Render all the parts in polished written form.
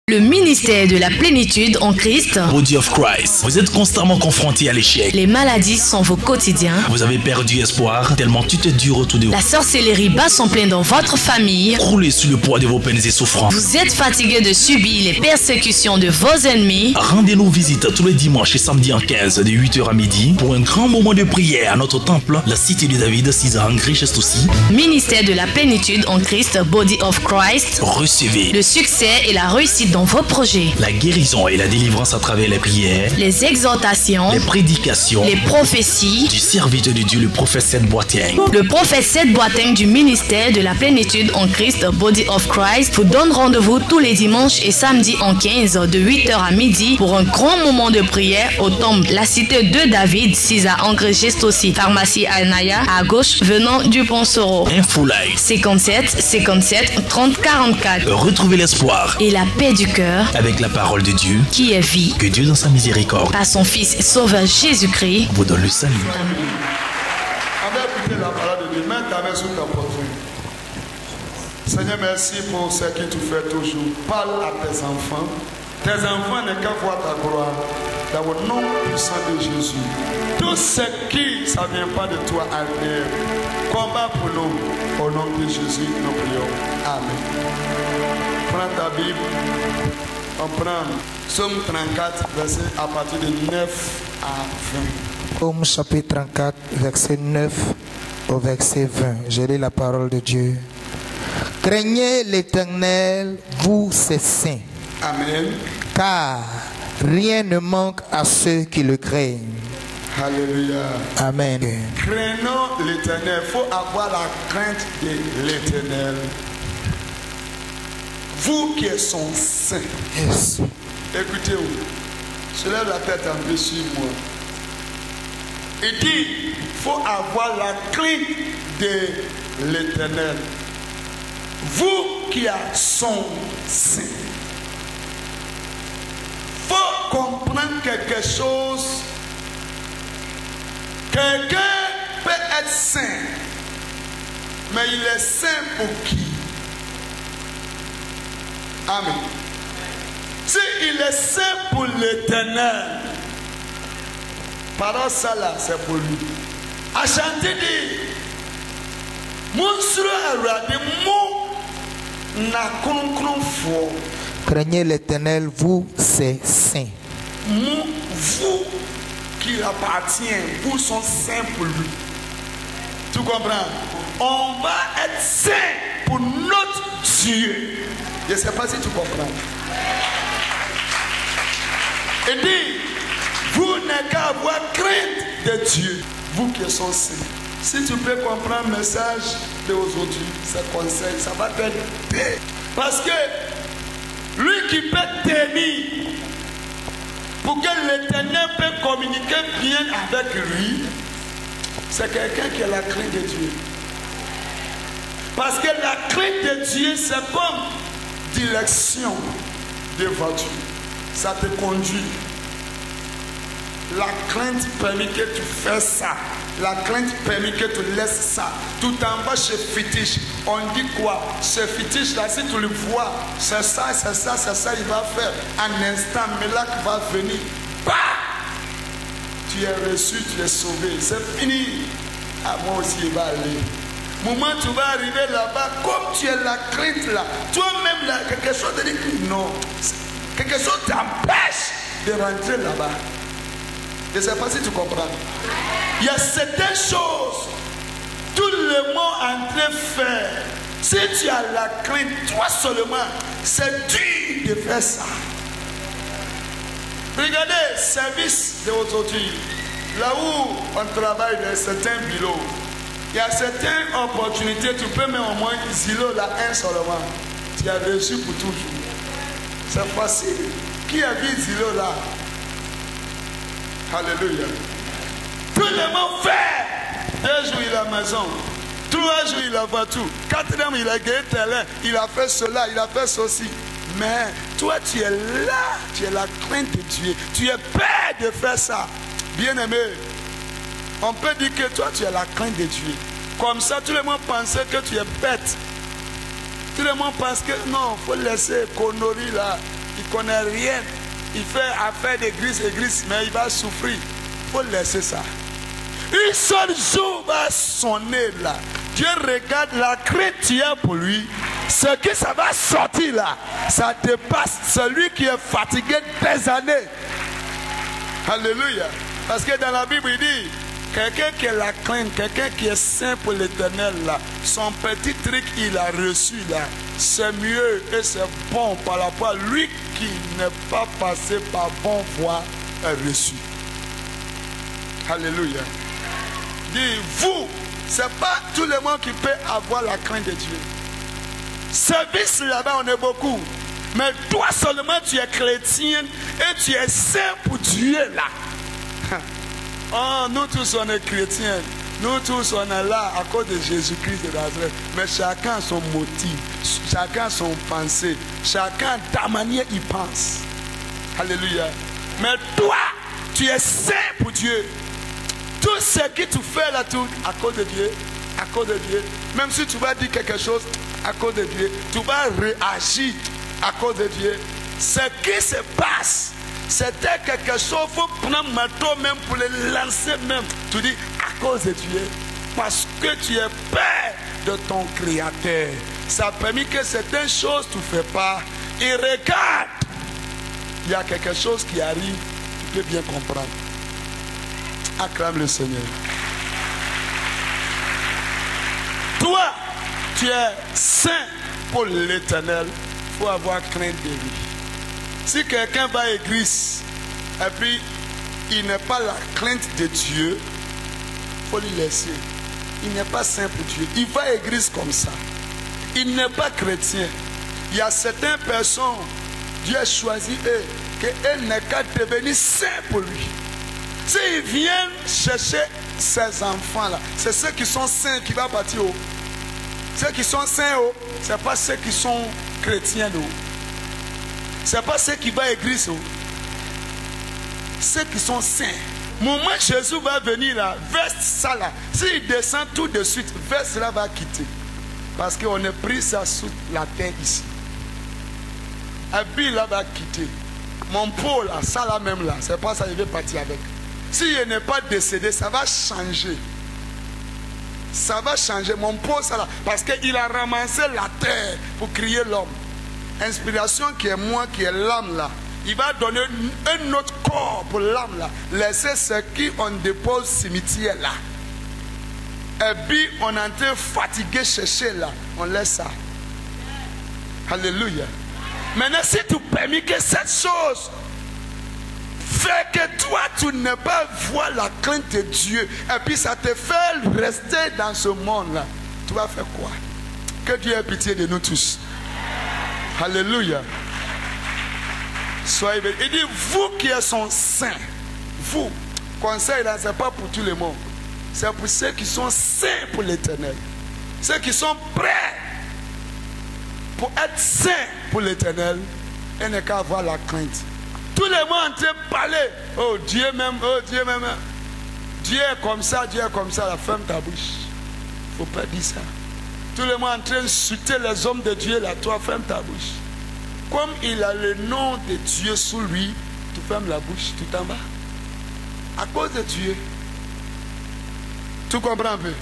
Le ministère de la plénitude en Christ. Body of Christ. Vous êtes constamment confronté à l'échec. Les maladies sont vos quotidiens. Vous avez perdu espoir tellement tout est dur autour de vous. La sorcellerie bat son plein dans votre famille. Croulez sous le poids de vos peines et souffrances. Vous êtes fatigué de subir les persécutions de vos ennemis. Rendez-nous visite tous les dimanches et samedis en 15 de 8h à midi pour un grand moment de prière à notre temple, la cité de David, 6 ans, Grèce aussi. Ministère de la plénitude en Christ, Body of Christ. Recevez le succès et la réussite dans vos projets. La guérison et la délivrance à travers les prières. Les exhortations. Les prédications. Les prophéties. Du serviteur de Dieu, le prophète Seth Boateng. Le prophète Seth Boateng du ministère de la plénitude en Christ, Body of Christ, vous donne rendez-vous tous les dimanches et samedis en 15 de 8h à midi pour un grand moment de prière au temple, la cité de David, 6 à Angers aussi. Pharmacie Anaya, à gauche, venant du Pont Soro. Info live 57 57 30 44. Retrouvez l'espoir et la paix du cœur avec la parole de Dieu qui est vie. Que Dieu dans sa miséricorde par son Fils Sauveur Jésus-Christ vous donne le salut. Amen. Avant d'écouter la parole de Dieu, mets ta main sur ta poitrine. Seigneur, merci pour ce que tu fais toujours. Parle à tes enfants. Tes enfants n'ont qu'à voir ta gloire dans le nom puissant de Jésus. Tout ce qui ça ne vient pas de toi, Albert, combat pour nous. Au nom de Jésus, nous prions. Amen. Prends ta Bible. On prend Psaume 34, verset à partir de 9 à 20. Psaume chapitre 34, verset 9 au verset 20. Je lis la parole de Dieu. Craignez l'Éternel, vous ses saints. Amen. Car rien ne manque à ceux qui le craignent. Alléluia. Amen. Craignons l'Éternel. Il faut avoir la crainte de l'Éternel. Vous qui êtes son saint. Yes. Écoutez-vous. Je lève la tête un peu sur moi. Il dit, il faut avoir la crainte de l'Éternel. Vous qui êtes son saint. Il faut comprendre quelque chose. Quelqu'un peut être saint. Mais il est saint pour qui? Amen. Si il est saint pour l'Éternel, par ça là, c'est pour lui. A chanter dit, craignez l'Éternel, vous ses saints. Vous qui appartient, vous sont saints pour lui. Tu comprends? On va être saint pour notre Dieu. Je ne sais pas si tu comprends. Il dit, vous n'avez qu'à avoir crainte de Dieu, vous qui sont saints. Si tu peux comprendre le message d'aujourd'hui, ce conseil, ça va t'aider. Parce que lui qui peut t'aimer, pour que l'Éternel peut communiquer bien avec lui, c'est quelqu'un qui a la crainte de Dieu. Parce que la crainte de Dieu, c'est comme direction de voiture. Ça te conduit. La crainte permet que tu fasses ça. La crainte permet que tu laisses ça. Tout en bas chez fétiche, on dit quoi? Ce fétiche là, si tu le vois, c'est ça, c'est ça, c'est ça, il va faire. Un instant, mais là qui va venir. Bah! Tu es reçu, tu es sauvé. C'est fini. À moi aussi, il va aller. Moment tu vas arriver là-bas, comme tu es la crainte là, toi-même là, quelque chose te dit que non. Quelque chose t'empêche de rentrer là-bas. Je ne sais pas si tu comprends. Il y a certaines choses, tout le monde en train de faire. Si tu as la crainte, toi seulement, c'est dur de faire ça. Regardez le service d'aujourd'hui. Là où on travaille dans certains bureaux, il y a certaines opportunités, tu peux mettre au moins zéro là, un seulement. Tu as reçu pour toujours. C'est facile. Qui a vu zéro là? Alléluia. Tout le monde fait. 2 jours il a la maison. 3 jours il a la voiture. 4e il a gagné terrain. Il a fait cela, il a fait ceci. Mais toi tu es là. Tu es la crainte de Dieu. Tu es peur de faire ça. Bien aimé. On peut dire que toi tu es la crainte de Dieu. Comme ça tout le monde pensait que tu es bête. Tout le monde pense que non, il faut laisser Konori là. il ne connaît rien. Il fait affaire d'église, mais il va souffrir. Il faut laisser ça. Un seul jour va sonner là. Dieu regarde la crainte tu as pour lui. Ce que ça va sortir là, ça dépasse celui qui est fatigué des années. Alléluia. Parce que dans la Bible il dit, quelqu'un qui a la crainte, quelqu'un qui est saint pour l'éternel là, son petit truc il a reçu là, c'est mieux et c'est bon par rapport à lui qui n'est pas passé par bonne voie et reçu. Alléluia. Dit, vous, c'est pas tout le monde qui peut avoir la crainte de Dieu. Service là-bas, on est beaucoup. Mais toi seulement, tu es chrétien et tu es saint pour Dieu là. Oh, nous tous, on est chrétiens. Nous tous, on est là à cause de Jésus-Christ de Nazareth. Mais chacun a son motif, chacun a son pensée, chacun de ta manière il pense. Alléluia. Mais toi, tu es saint pour Dieu. Tout ce que tu fais là, tout à cause de Dieu, à cause de Dieu. Même si tu vas dire quelque chose à cause de Dieu, tu vas réagir à cause de Dieu. Ce qui se passe, c'était quelque chose, il faut prendre un marteau même pour le lancer même. Tu dis à cause de Dieu, parce que tu es père de ton Créateur. Ça a permis que certaines choses tu ne fais pas. Et regarde, il y a quelque chose qui arrive, tu peux bien comprendre. Acclame le Seigneur. Toi, tu es saint pour l'Éternel. Il faut avoir crainte de lui. Si quelqu'un va à l'église et puis il n'a pas la crainte de Dieu, il faut lui laisser. Il n'est pas saint pour Dieu. Il va à l'église comme ça. Il n'est pas chrétien. Il y a certaines personnes, Dieu a choisi eux, qu'elles n'aient qu'à devenir saints pour lui. S'ils viennent chercher ces enfants-là, c'est ceux qui sont saints qui vont partir haut. Ceux qui sont saints haut, ce n'est pas ceux qui sont chrétiens haut. Ce n'est pas ceux qui vont à l'église haut. Ceux qui sont saints. Moment Jésus va venir là, veste ça là. S'il descend tout de suite, veste là va quitter. Parce qu'on a pris ça sous la terre ici. Et puis là va quitter. Mon pot là, ça là même là, c'est pas ça, il veut partir avec. S'il n'est pas décédé, ça va changer. Ça va changer. Mon pot, ça là. Parce qu'il a ramassé la terre pour créer l'homme. Inspiration qui est moi, qui est l'âme là. Il va donner un autre corps pour l'âme là. Laisser ce qu'on dépose au cimetière là. Et puis on est en train fatigué chercher là. On laisse ça. Alléluia. Maintenant, si tu permets que cette chose fait que toi, tu n'as pas voir la crainte de Dieu, et puis ça te fait rester dans ce monde-là, tu vas faire quoi? Que Dieu ait pitié de nous tous. Alléluia. Soyez bénis. Il dit, vous qui êtes saints, vous, conseil là, ce n'est pas pour tout le monde. C'est pour ceux qui sont saints pour l'éternel. Ceux qui sont prêts pour être saints pour l'éternel, et ne qu'à avoir la crainte. Tout le monde en train de parler. Oh Dieu même, oh Dieu même. Dieu est comme ça, Dieu est comme ça. La ferme ta bouche. Il ne faut pas dire ça. Tout le monde en train de chuter les hommes de Dieu là. Toi, ferme ta bouche. Comme il a le nom de Dieu sous lui, tu fermes la bouche tout en bas. À cause de Dieu. Tu comprends un peu?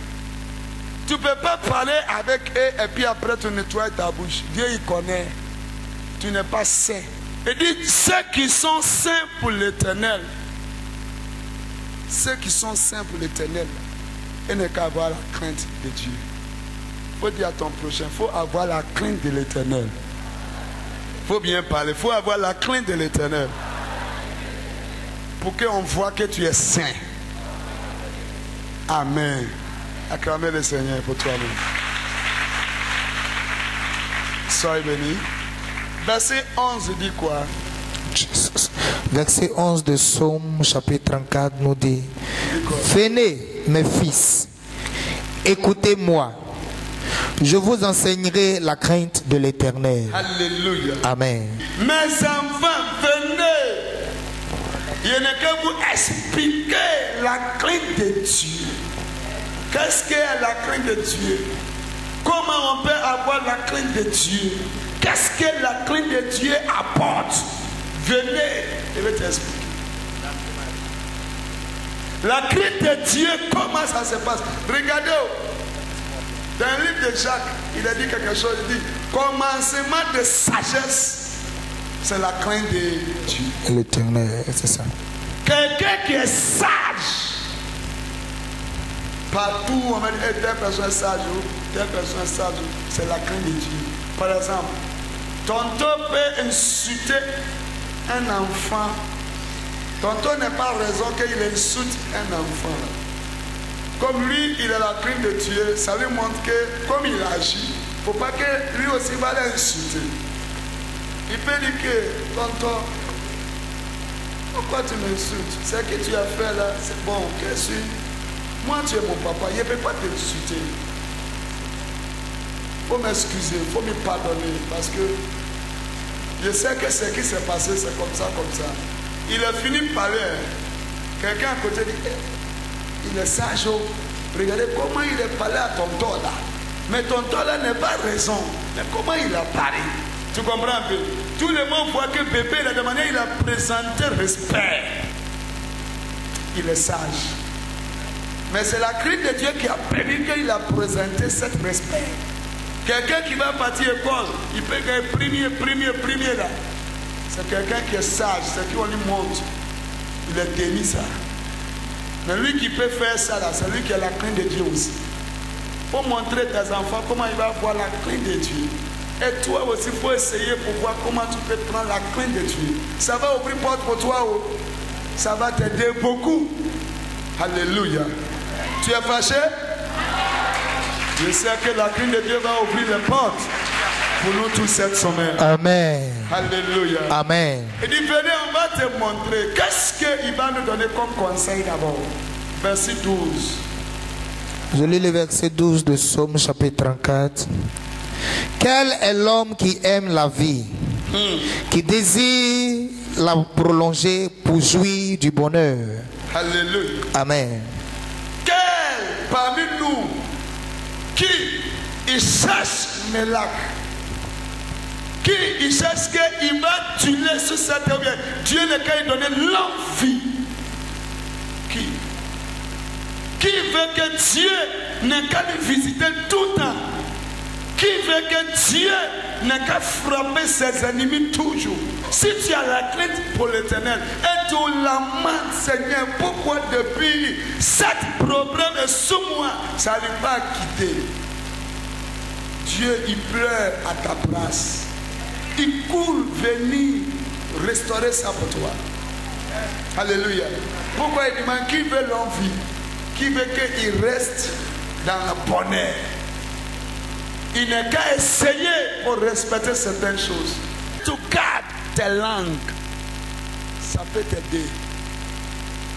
Tu ne peux pas parler avec eux et puis après tu nettoies ta bouche. Dieu il connaît. Tu n'es pas saint. Il dit, ceux qui sont saints pour l'éternel, ceux qui sont saints pour l'éternel, ils n'ont qu'à avoir la crainte de Dieu. Il faut dire à ton prochain, il faut avoir la crainte de l'éternel. Il faut bien parler, il faut avoir la crainte de l'éternel. Pour qu'on voit que tu es saint. Amen. Acclamez le Seigneur pour toi-même. Soyez bénis. Verset 11 dit quoi? Verset 11 de Psaume chapitre 34 nous dit: venez mes fils, écoutez-moi, je vous enseignerai la crainte de l'Éternel. Alléluia. Amen. Mes enfants, venez. Il n'y a que vous expliquer la crainte de Dieu. Qu'est-ce qu'est la crainte de Dieu? Comment on peut avoir la crainte de Dieu? qu'est-ce que la crainte de Dieu apporte? Venez, je vais t'expliquer. La crainte de Dieu, comment ça se passe? Regardez, dans le livre de Jacques, il a dit quelque chose, il dit, commencement de sagesse, c'est la crainte de Dieu. L'Éternel, c'est ça. Quelqu'un qui est sage, partout on va dire, telle personne est sage, telle personne est sage, c'est la crainte de Dieu. Par exemple, tonton peut insulter un enfant. Tonton n'a pas raison qu'il insulte un enfant. Comme lui, il a la crainte de Dieu, ça lui montre que, comme il agit, il ne faut pas que lui aussi va l'insulter. Il peut dire que, tonton, pourquoi tu m'insultes? C'est ce que tu as fait là, c'est bon, qu'est-ce que moi tu es mon papa, je ne peux pas t'insulter. Il faut m'excuser, il faut me pardonner, parce que je sais que ce qui s'est passé, c'est comme ça, comme ça. Il a fini de parler. Quelqu'un à côté dit, il est sage. Regardez comment il est parlé à tonton là. Mais tonton là n'a pas raison. Mais comment il a parlé? Tu comprends un peu? Tout le monde voit que bébé, de manière il a présenté respect. Il est sage. Mais c'est la crainte de Dieu qui a permis qu'il a présenté ce respect. Quelqu'un qui va partir à l'école, il peut gagner premier là. C'est quelqu'un qui est sage, c'est qui on lui montre. Il est démis ça. Mais lui qui peut faire ça là, c'est lui qui a la crainte de Dieu aussi. Il faut montrer tes enfants comment il va avoir la crainte de Dieu. Et toi aussi, il faut essayer pour voir comment tu peux prendre la crainte de Dieu. Ça va ouvrir porte pour toi. Oh. Ça va t'aider beaucoup. Alléluia. Tu es fâché? Je sais que la crainte de Dieu va ouvrir les portes pour nous tous cette semaine. Amen. Alléluia. Amen. Il dit, venez, on va te montrer. Qu'est-ce qu'il va nous donner comme conseil d'abord? Verset 12. Je lis le verset 12 de Psaume chapitre 34. Quel est l'homme qui aime la vie, qui désire la prolonger pour jouir du bonheur? Alléluia. Amen. Quel parmi nous qui il cherche Mélak, qui il cherche qu'il va tuer sur cette terre, Dieu ne peut lui donner l'envie. Qui veut que Dieu n'ait qu'à lui visiter tout le temps? Qui veut que Dieu n'ait qu'à frapper ses ennemis toujours? Si tu as la crainte pour l'Éternel et tu lamentes, Seigneur, pourquoi depuis cet problème est sous moi, ça n'arrive pas à quitter. Dieu, il pleure à ta place. Il court venir restaurer ça pour toi. Alléluia. Pourquoi il demande qui veut l'envie? Qui veut qu'il reste dans le bonheur? Il n'est qu'à essayer pour respecter certaines choses. Tu gardes tes langues. Ça peut t'aider.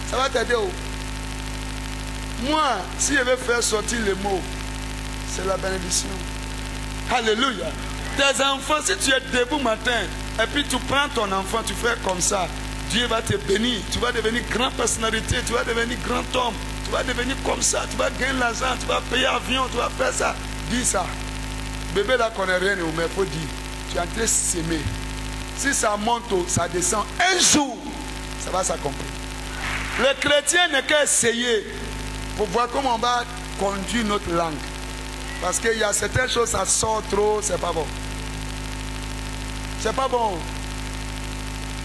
Ça va t'aider. Moi, si je veux faire sortir les mots, c'est la bénédiction. Alléluia. Tes enfants, si tu es debout matin, et puis tu prends ton enfant, tu fais comme ça, Dieu va te bénir. Tu vas devenir grande personnalité, tu vas devenir grand homme, tu vas devenir comme ça, tu vas gagner l'argent, tu vas payer avion, tu vas faire ça. Dis ça. Bébé là connaît rien, mais il faut dire, tu es en train de s'aimer. Si ça monte, ça descend, un jour, ça va s'accomplir. Le chrétien n'est qu'à essayer pour voir comment on va conduire notre langue. Parce qu'il y a certaines choses, ça sort trop, c'est pas bon. C'est pas bon.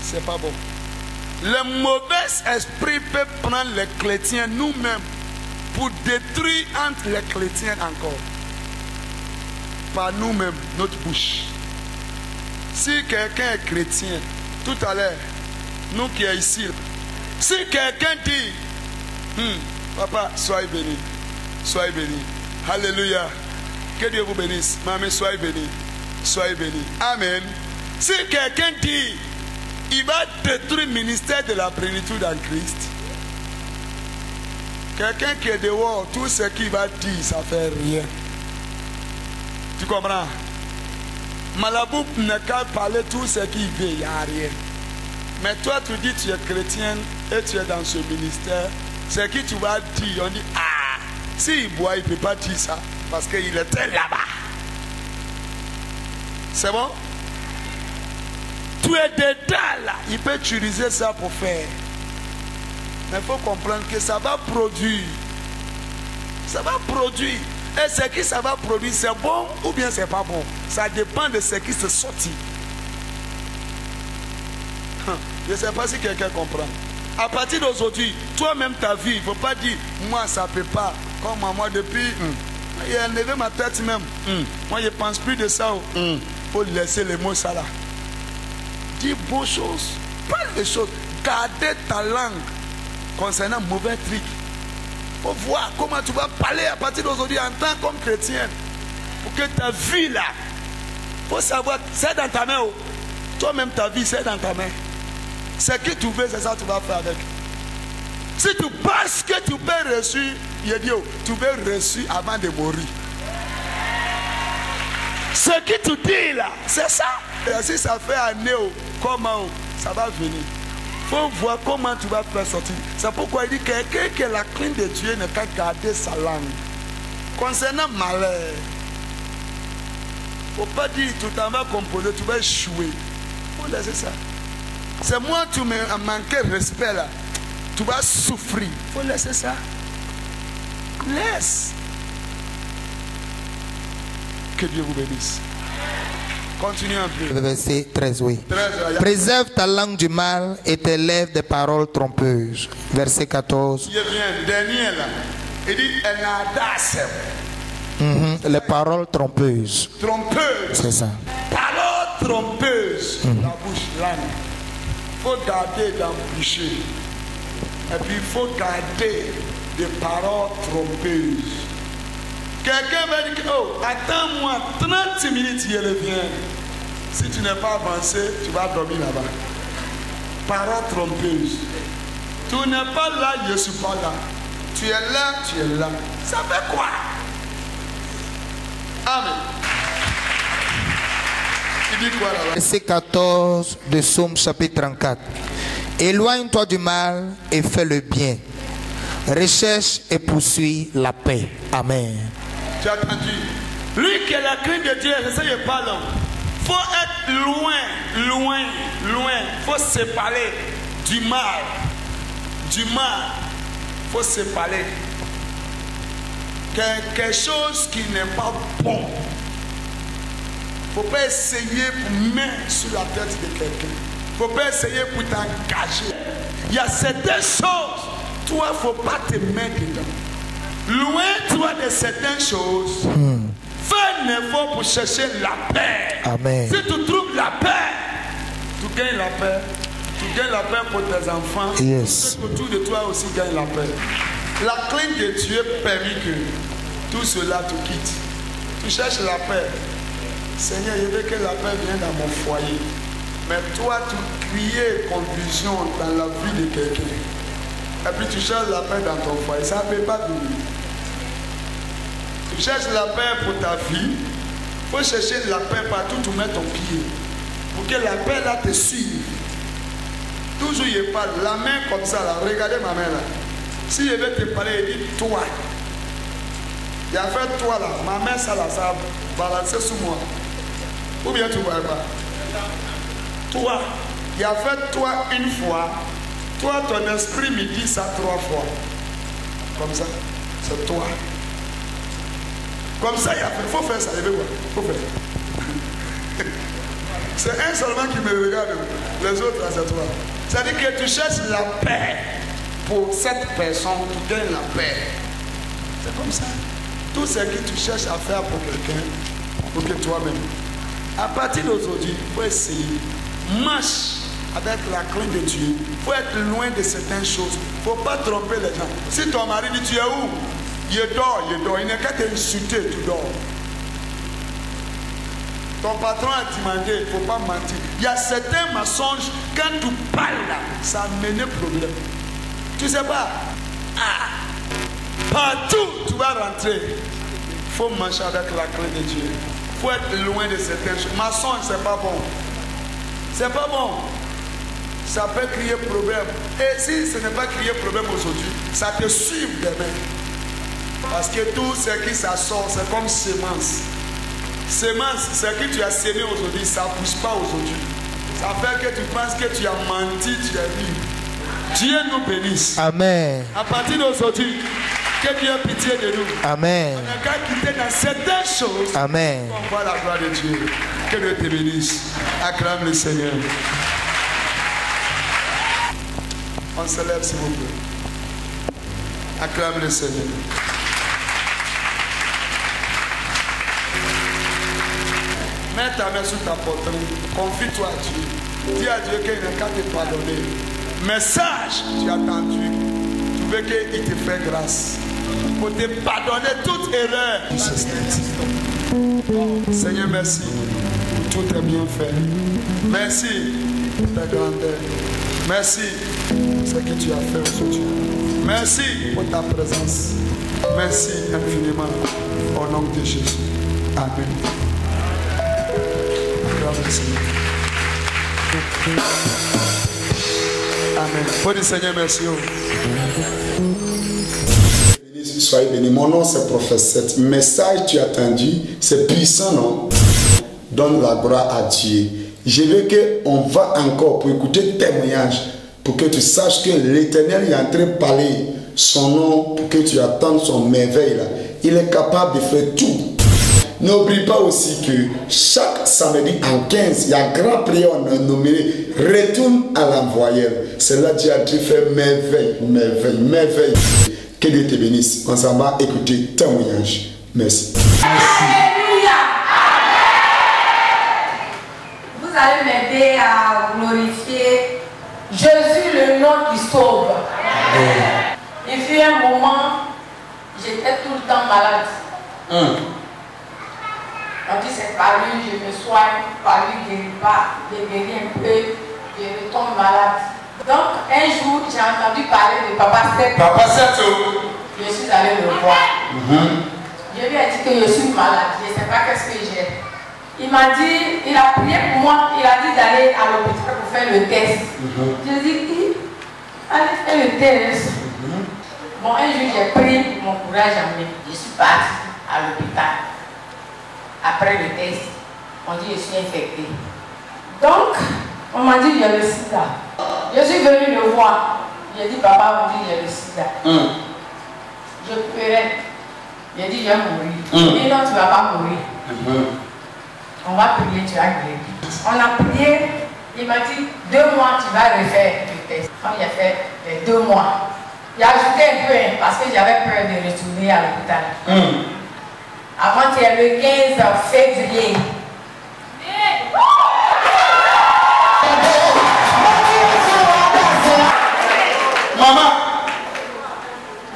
C'est pas bon. Le mauvais esprit peut prendre les chrétiens nous-mêmes pour détruire entre les chrétiens encore. Par nous-mêmes, notre bouche. Si quelqu'un est chrétien, tout à l'heure, nous qui sommes ici, si quelqu'un dit, papa, soyez béni, soyez béni. Alléluia. Que Dieu vous bénisse. Maman, soyez béni. Soyez béni. Amen. Si quelqu'un dit, il va détruire le ministère de la plénitude en Christ. Quelqu'un qui est dehors, tout ce qu'il va dire, ça ne fait rien. Tu comprends? Malabou n'a qu'à parler tout ce qu'il veut, il n'y a rien. Mais toi, tu dis tu es chrétien et tu es dans ce ministère. Ce que tu vas dire, on dit, ah, s'il boit, il ne peut pas dire ça. Parce qu'il était là-bas. C'est bon? tu es dedans là. Il peut utiliser ça pour faire. Mais il faut comprendre que ça va produire. Ça va produire. Et ce qui ça va produire, c'est bon ou bien c'est pas bon. Ça dépend de ce qui se sortit. Je ne sais pas si quelqu'un comprend. À partir d'aujourd'hui, toi-même ta vie, il ne faut pas dire, moi ça ne peut pas. Comme moi depuis, il a levé ma tête même. Moi je ne pense plus de ça. Il faut laisser les mots ça là. Dis bonnes choses. Parle des choses. Gardez ta langue concernant mauvais trucs. Il faut voir comment tu vas parler à partir d'aujourd'hui en tant comme chrétien. Pour que ta vie là, il faut savoir, c'est dans ta main. Toi-même ta vie, c'est dans ta main. Ce que tu veux, c'est ça que tu vas faire avec. Si tu penses que tu peux reçu, il dit, tu peux reçu avant de mourir. Ce que tu dis là, c'est ça. Et si ça fait année, comment ça va venir. Il faut voir comment tu vas faire sortir. C'est pourquoi il dit que quelqu'un qui a la crainte de Dieu ne peut garder sa langue. Concernant malheur, il ne faut pas dire tu t'en vas composer, tu vas échouer. Il faut laisser ça. C'est moi tu m'as manqué de respect là. Tu vas souffrir. Il faut laisser ça. Laisse. Que Dieu vous bénisse. Continue un peu. Verset 13, oui. 13, préserve ta langue du mal et tes lèvres des paroles trompeuses. Verset 14. Il vient, dernier là. Il dit, elle n'a audace. Les paroles trompeuses. Trompeuse. C'est ça. Paroles trompeuses. La bouche, l'âne. Il faut garder d'embûcher. Et puis il faut garder des paroles trompeuses. Quelqu'un va dire, oh, attends-moi 30 minutes, il revient. Si tu n'es pas avancé, tu vas dormir là-bas. Paroles trompeuses. Tu n'es pas là, je ne suis pas là. Tu es là, tu es là. Ça fait quoi? Amen. Il dit quoi là-bas? Verset 14 de Psaume chapitre 34. Éloigne-toi du mal et fais le bien. Recherche et poursuis la paix. Amen. Tu as entendu? Lui qui a la crainte de Dieu, c'est ça que je parle. Il faut être loin, loin, loin. Il faut se séparer du mal. Du mal. Il faut se séparer. Quelque chose qui n'est pas bon. Il ne faut pas essayer pour mettre sur la tête de quelqu'un. Il ne faut pas essayer pour t'engager. Il y a certaines choses, toi, il ne faut pas te mettre dedans. Loin-toi de certaines choses. Fais un effort pour chercher la paix. Amen. Si tu trouves la paix, tu gagnes la paix. Tu gagnes la paix pour tes enfants. Yes. Ceux autour de toi aussi gagnent la paix. La crainte de Dieu permet que tout cela te quitte. Tu cherches la paix. Seigneur, je veux que la paix vienne dans mon foyer. Mais toi, tu criais confusion dans la vie de quelqu'un. Et puis tu cherches la paix dans ton foyer. Ça ne peut pas venir. Tu cherches la paix pour ta vie. Il faut chercher la paix partout où tu mets ton pied. Pour que la paix là te suive. Toujours il parle. La main comme ça là. Regardez ma main là. Si je vais te parler, il dit toi. Il a fait toi là. Ma main ça là, ça va balancer sous moi. Ou bien tu ne vois pas. Toi. Il a fait toi une fois. Toi, ton esprit me dit ça 3 fois. Comme ça. C'est toi. Comme ça, il a fait. Il faut faire ça. Il faut faire. C'est un seulement qui me regarde. Les autres, c'est toi. C'est-à-dire que tu cherches la paix pour cette personne. Tu gagnes la paix. C'est comme ça. Tout ce que tu cherches à faire pour quelqu'un, pour que toi-même. À partir d'aujourd'hui, il faut essayer. Marche avec la crainte de Dieu. Il faut être loin de certaines choses. Il ne faut pas tromper les gens. Si ton mari dit tu es où? Il dort, il dort. Il n'est qu'à t'insulter, tu dors. Ton patron a demandé, il ne faut pas mentir. Il y a certains mensonges, quand tu parles là, ça amène problème. Tu ne sais pas. Partout tu vas rentrer. Il faut marcher avec la crainte de Dieu. Il faut être loin de certaines choses. Mensonge, ce n'est pas bon. C'est pas bon. Ça peut créer problème. Et si ce n'est pas créer problème aujourd'hui, ça te suit demain. Parce que tout ce qui s'assort, c'est comme semence. Semence, ce que tu as sémé aujourd'hui, ça ne pousse pas aujourd'hui. Ça fait que tu penses que tu as menti, tu as dit. Dieu nous bénisse. Amen. À partir d'aujourd'hui, que Dieu ait pitié de nous. Amen. On n'a qu'à quitter dans certaines choses. Amen. On voit la gloire de Dieu. Que Dieu te bénisse. Acclame le Seigneur. On se lève s'il vous plaît. Acclame le Seigneur. Mets ta main sur ta poitrine. Confie-toi à Dieu. Dis à Dieu qu'il n'a qu'à te pardonner. Message, tu as entendu. Tu veux qu'il te fasse grâce. Pour te pardonner toute erreur. Seigneur, merci. Tout est bien fait. Merci pour ta grandeur. Merci pour ce que tu as fait aujourd'hui. Merci pour ta présence. Merci infiniment. Au nom de Jésus. Amen. Amen. Faut dire Seigneur, merci. Soyez bénis. Mon nom c'est Prophète Seth. Message tu as entendu, c'est puissant, non? Donne la gloire à Dieu. Je veux qu'on va encore pour écouter témoignage, pour que tu saches que l'Éternel est en train de parler son nom, pour que tu attendes son merveille là. Il est capable de faire tout. N'oublie pas aussi que chaque samedi en 15, il y a un grand prière nommé Retourne à l'envoyeur. C'est là que Dieu a dit faire merveille, merveille, merveille. Que Dieu te bénisse. On s'en va écouter témoignage. Merci. Alléluia. Vous allez m'aider à glorifier Jésus, le nom qui sauve. Il fut un moment, j'étais tout le temps malade. On dit c'est par lui, je me soigne, par lui, je ne guéris pas, je guéris un peu, je retombe malade. Donc un jour, j'ai entendu parler de Papa Seth. Papa Seth. Je suis allé le voir. Je lui ai dit que je suis malade, je ne sais pas qu'est-ce que j'ai. Il m'a dit, il a prié pour moi, il a dit d'aller à l'hôpital pour faire le test. Je lui ai dit, allez faire le test. Bon, un jour, j'ai pris mon courage en main. Je suis partie à l'hôpital. Après le test, on dit je suis infectée. Donc, on m'a dit j'ai le sida. Je suis venue le voir. J'ai dit papa, on dit j'ai le sida. Je pleurais. J'ai dit je vais mourir. Il dit non, tu ne vas pas mourir. On va prier, tu vas guérir. On a prié. Il m'a dit 2 mois, tu vas refaire le test. Quand il a fait 2 mois, j'ai ajouté un peu parce que j'avais peur de retourner à l'hôpital. Avant-hier, le 15 février. Maman.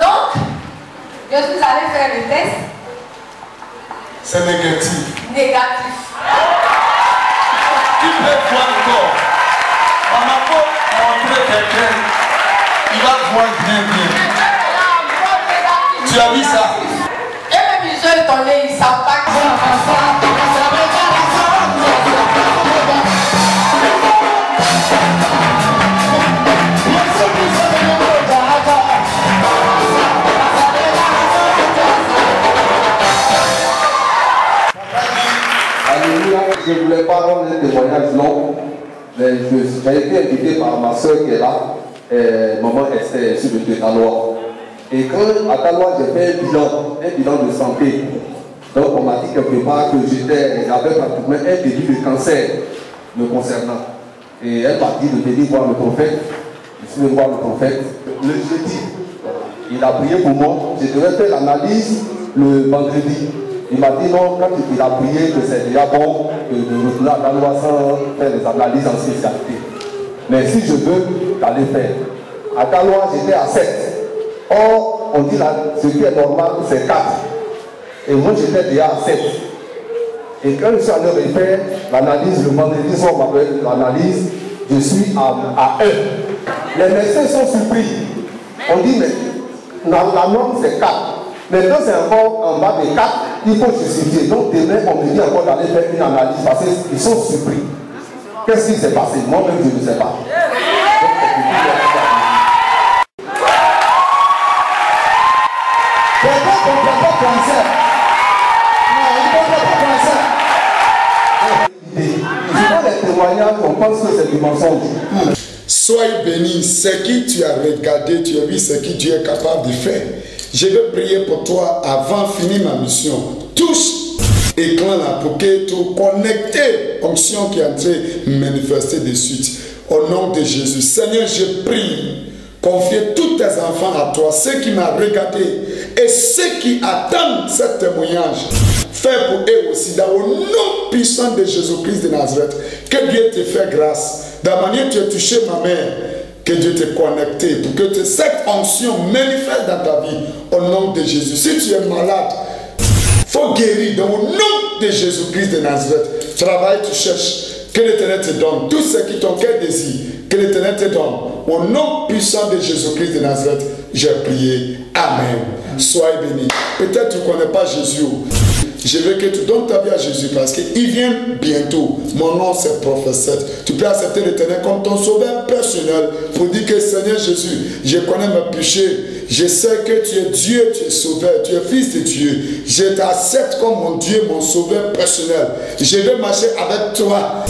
Donc, je suis allée faire le test. C'est négatif. Négatif. Tu peux voir encore. On m'a pas montré quelqu'un. Il va voir bien. Tu as vu ça? Et même les jeunes tombés, ils ne savent pas que Alléluia, je ne voulais pas rendre un témoignage long, mais j'ai été invité par ma soeur qui est là, maman Esther, sur le Talois. Et quand à Talois, j'ai fait un bilan de santé. Donc on m'a dit quelque part que j'avais pratiquement un début de cancer me concernant. Et elle m'a dit de venir voir le prophète. Je suis venu voir le prophète le jeudi. Il a prié pour moi. Je devais faire l'analyse le vendredi. Il m'a dit non, quand il a prié que c'est déjà bon de retourner à Talois sans faire des analyses en spécialité. Mais si je veux, d'aller faire. À Talois, j'étais à 7. Or, on dit là, ce qui est normal, c'est 4. Et moi, j'étais déjà à 7. Et quand je suis allé refaire l'analyse, le vendredi soir, on m'appelle l'analyse, je suis à 1. Les médecins sont surpris. On dit, mais la norme, c'est 4. Mais quand c'est encore en bas de 4, il faut justifier. Donc, demain, on me dit encore d'aller faire une analyse parce qu'ils sont surpris. Qu'est-ce qui s'est passé? Moi-même, je ne sais pas. On pense que c'est Sois béni. Ce qui tu as regardé, tu as vu ce que Dieu est capable de faire. Je vais prier pour toi avant de finir ma mission. Touche écran là pour que tu connectes l'onction qui est en train de manifester de suite. Au nom de Jésus. Seigneur, je prie. Confier tous tes enfants à toi, ceux qui m'ont regardé et ceux qui attendent ce témoignage. Fais pour eux aussi, dans le nom puissant de Jésus-Christ de Nazareth, que Dieu te fait grâce. De la manière que tu as touché ma mère, que Dieu te connecte pour que cette onction manifeste dans ta vie au nom de Jésus. Si tu es malade, il faut guérir dans le nom de Jésus-Christ de Nazareth. Travaille, tu cherches. Que l'Éternel te donne tout ce qui ton cœur désire. Que l'Éternel te donne. Au nom puissant de Jésus-Christ de Nazareth, j'ai prié. Amen. Sois béni. Peut-être tu ne connais pas Jésus. Je veux que tu donnes ta vie à Jésus parce qu'il vient bientôt. Mon nom c'est Prophète. Tu peux accepter l'Éternel comme ton sauveur personnel pour dire que Seigneur Jésus, je connais mes péchés. Je sais que tu es Dieu, tu es sauveur, tu es fils de Dieu. Je t'accepte comme mon Dieu, mon sauveur personnel. Je vais marcher avec toi.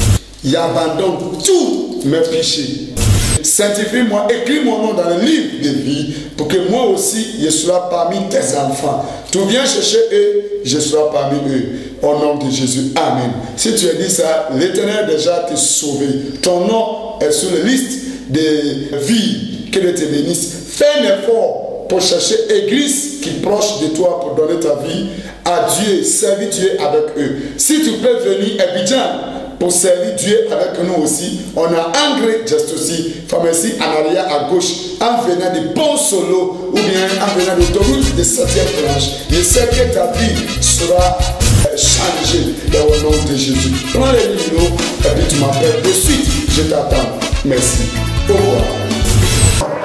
J'abandonne tous mes péchés. Sanctifie-moi, écris mon nom dans le livre de vie pour que moi aussi je sois parmi tes enfants. Tu viens chercher eux, je serai parmi eux. Au nom de Jésus, Amen. Si tu as dit ça, l'Éternel déjà t'a sauvé. Ton nom est sur la liste de vie. Que Dieu te bénisse. Fais un effort pour chercher l'église qui est proche de toi pour donner ta vie à Dieu, servir Dieu avec eux. Si tu peux venir à Abidjan pour servir Dieu avec nous aussi, on a Angré juste aussi, pharmacie en arrière à gauche, en venant de Bon Solo ou bien en venant de l'autoroute de 7e branche. Je sais que ta vie sera changée dans le nom de Jésus. Prends les numéros et puis tu m'appelles de suite. Je t'attends. Merci. Au revoir.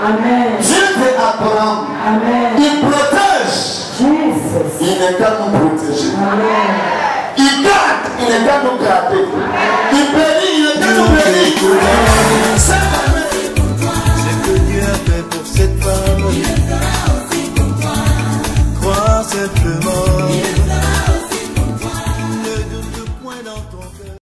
Amen. Dieu d'Abraham, Amen. il protège. Jesus. Il n'est qu'un